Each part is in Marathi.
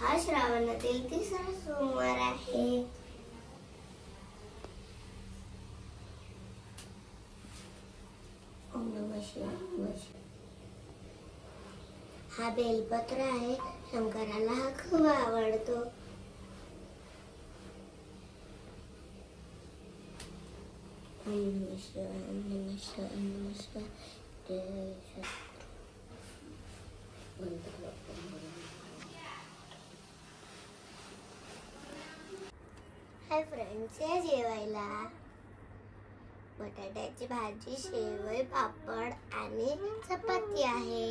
हा श्रावणातील तिसरा सोमवार आहे. ओम नमः शिवाय. हा बेलपत्र आहे. शंकराला हा खूप आवडतो. ओम नमः शिवाय. ओम नमः शिवाय. ओम नमः शिवाय. हाय फ्रेंड्स, या जेवायला बटाट्याची भाजी, शेवई, पापड आणि चपाती आहे.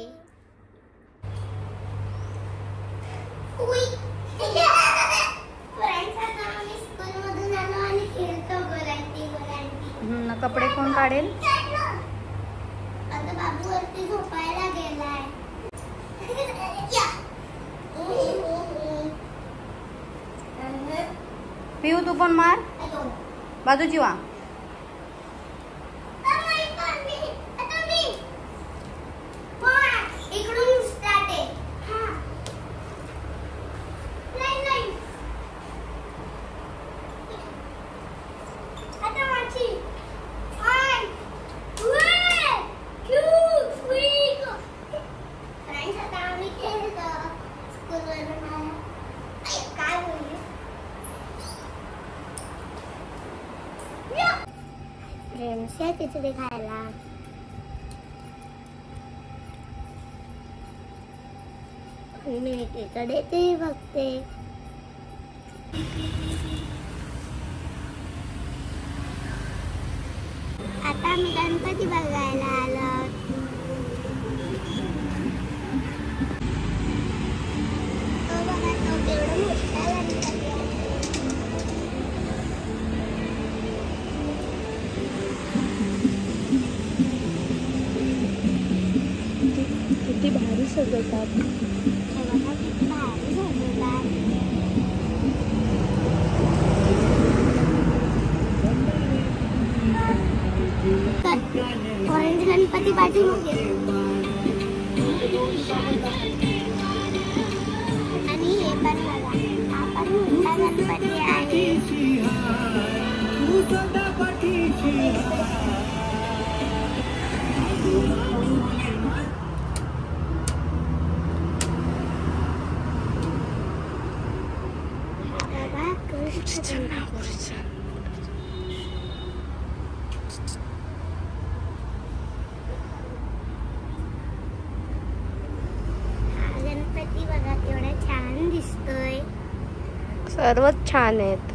स्कूलमधून आलो आणि खेळतो गोलांटी. कपडे कोण काढेल? आता बाबू वरती झोपायला गेलाय. पिऊ तू पण मार. बाजूची वा. फ्रेंड्स, या खिचडी खायला. मी एकीकडे ते बघते. आता मी गणपती बघायला आलो. तो बघा, तो केवढा मोठा गणपती आहे. किती भारी सजवतात. किती भारी सजवतात. ऑरेंज गणपती पाठीमागे आणि हे पण बघा, हा पण मोठा गणपती आहे. गणपती बघा केवढा छान दिसतोय. सर्वच छान आहेत.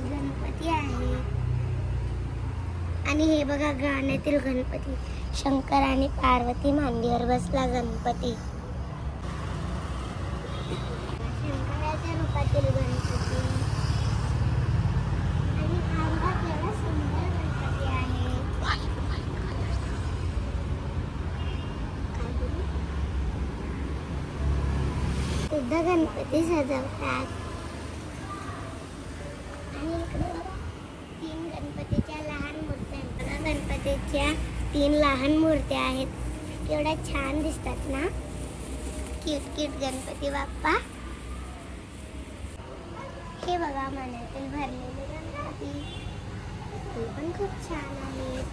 गणपती आहे. आणि हे बघा गाण्यातील गणपती, शंकर आणि पार्वती मांडीवर बसला गणपती. शंकराच्या रूपातील गणपती. आणि हा बघा केवढा सुंदर गणपती आहे. सुद्धा गणपती सजवतात. आणि तीन गणपतीच्या लहान मूर्त्या आहेत. गणपतीच्या 3 लहान मूर्त्या आहेत. केवढ्या छान दिसतात ना. Cute cute Ganpati Bappa. हे बघा मनातील भरलेले गणपती. ते पण खूप छान आहेत.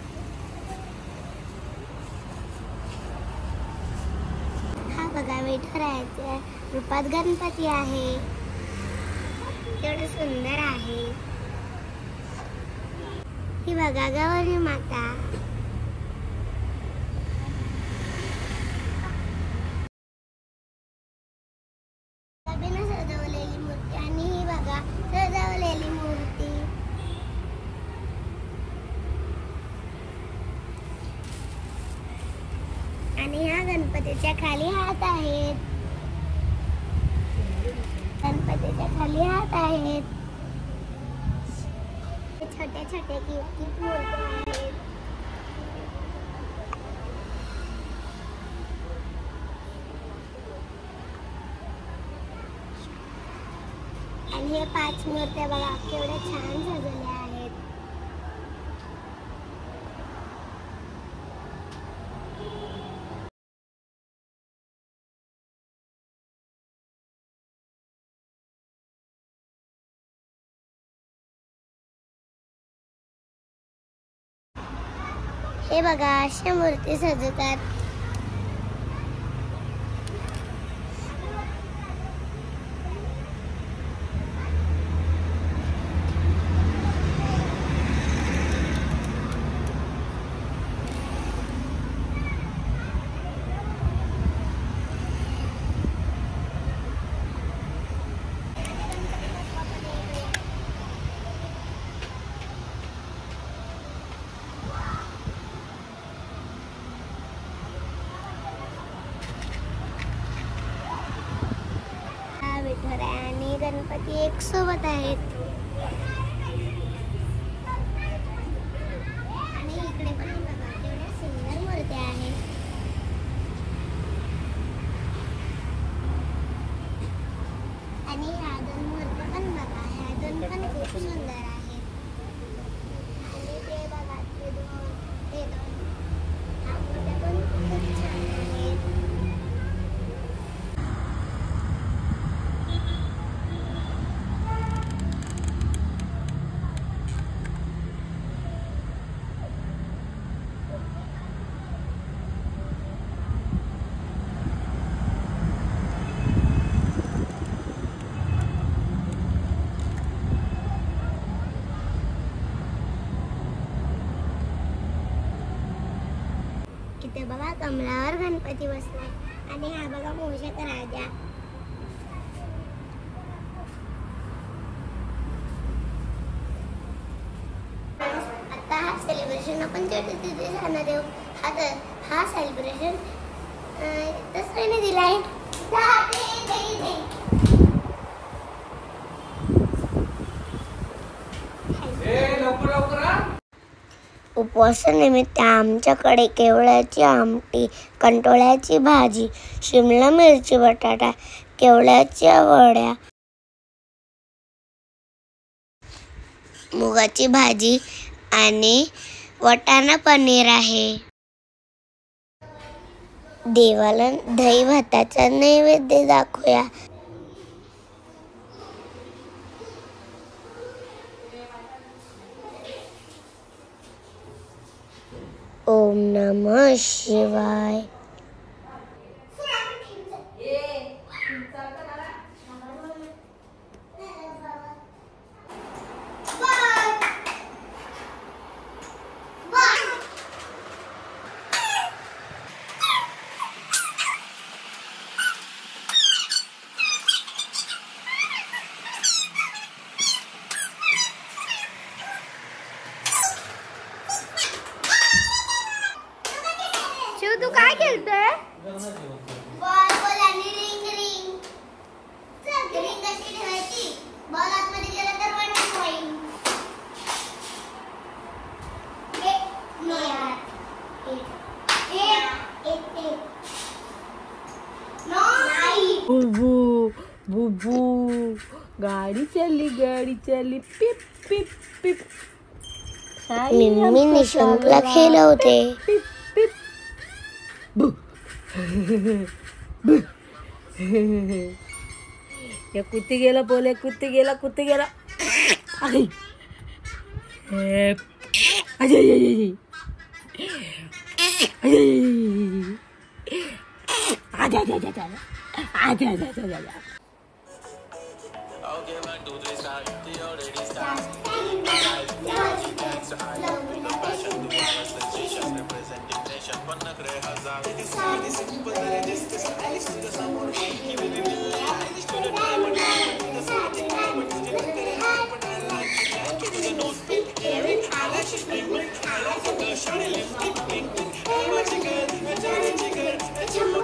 हा बघा विठुरायाच्या रूपात गणपती आहे. केवढं सुंदर आहे. ही बघा गौरी माता. सजवलेली मूर्ती. आणि ही बघा सजवलेली मूर्ती. आणि ह्या गणपतीच्या खाली हात आहेत. गणपतीच्या खाली हात आहेत. छोटे छोटे क्यूट मूर्ती आहेत. आणि हे 5 मूर्त्या बघा केवढ्या छान सजवल्या आहेत. हे बघा अशा मूर्ती सजवतात. विठुराया आणि गणपती एक सोबत आहेत. आणि इकडे पण बघा केवढ्या सुंदर मूर्त्या आहेत. आणि ह्या दोन मूर्त्या पण बघा, ह्या दोन पण खूप सुंदर आहेत. आणि ते बघा ते दोन, ह्या मूर्त्या पण खूप छान आहेत. इथे बघा कमळावर गणपती बसलाय. आणि हा बघा मूषक राजा. आता हा सेलिब्रेशन आपण तिथे जाणार आहोत. हा सेलिब्रेशन दसऱ्याने दिलाय. उपवासानिमित्त आमच्याकडे केवळ्याची आमटी, कंटोळ्याची भाजी, शिमला मिरची, बटाटा, केवळ्याच्या वड्या, मुगाची भाजी आणि वाटाणा पनीर आहे. देवाला दही भाताचा नैवेद्य दाखवूया. ओम नमः शिवाय. शिव तू काय खेळतोय? बॉल बॉल आणि रिंग रिंग. रिंग कशी ठेवायची? बॉल आतमध्ये गेला तर वन पॉइंट. बुबू बुबू गाड़ी चली पिप पिप पिप. मी निशंकला खेळवते. पिप पिप बु. या कुत्ती गेला बोले कुत्ती गेला अरे Ajay Okay, 1, 2, 3, start. The already start. Passion, the sensation, representing nation. Panakre hazar. It is really simple, that it is the stylish to the someone. He will be stylish to the diamond. The something I would do, but I like it. To the nose, pink earring. I like it, bling, bling. I like it, the shiny lipstick, bling, bling. Hey, what you got? A Johnny Jigger. A Chumbo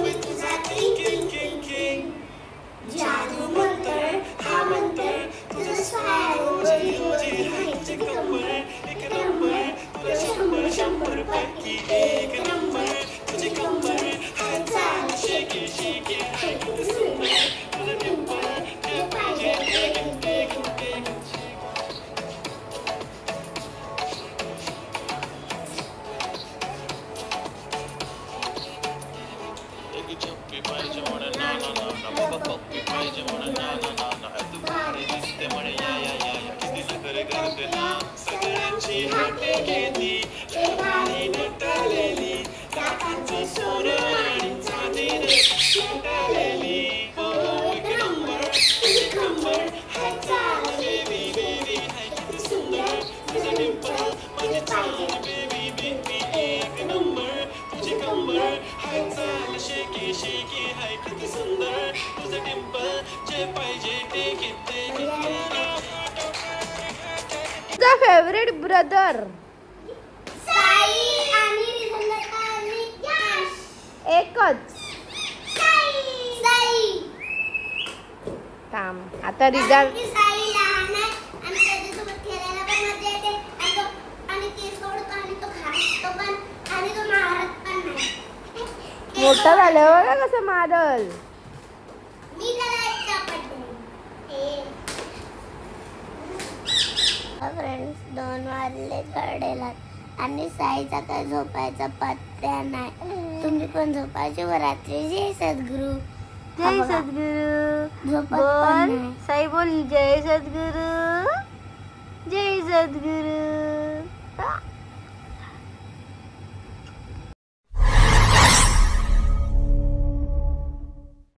with the king. जादू मंतर हा मंतर तुझं स्वार ओजी हाय तुझे कंबर एक नंबर तुला शंभर शंभर पैकी एक नंबर तुझे कंबर हात चाल शेके शेके हाय तुझं सुंदर तुझं डिंपल ते पाहिजे टेक एक चप्पी पाहिजे म्हणून ना बाबा पप्पी पाहिजे म्हणून ना तू भारी दिसते म्हणे या किती नखरे करते ना सगळ्यांची हाते घेती भारी फेवरेट ब्रदर? साई आणि रिझल्ट आणि यश. एकच. साई. थांब आता रिझल्ट. साई लहान आहे आणि त्याच्यासोबत खेळायला पण मजा येते आणि केस सोडतो आणि तो खातो पण आणि तो मारत पण नाही. मोठा झाल्यावर बघा कसं मारल. मी त्याला एक चापट फ्रेंड्स 2 वाजले कडेला आणि साईचा काय झोपायचा पत्त्या नाही. तुम्ही पण झोपायचे व रात्री जय सद्गुरू. जय सद्गुरू. झोपत पण बोल नाही. साई बोल जय सद्गुरू. जय सद्गुरू.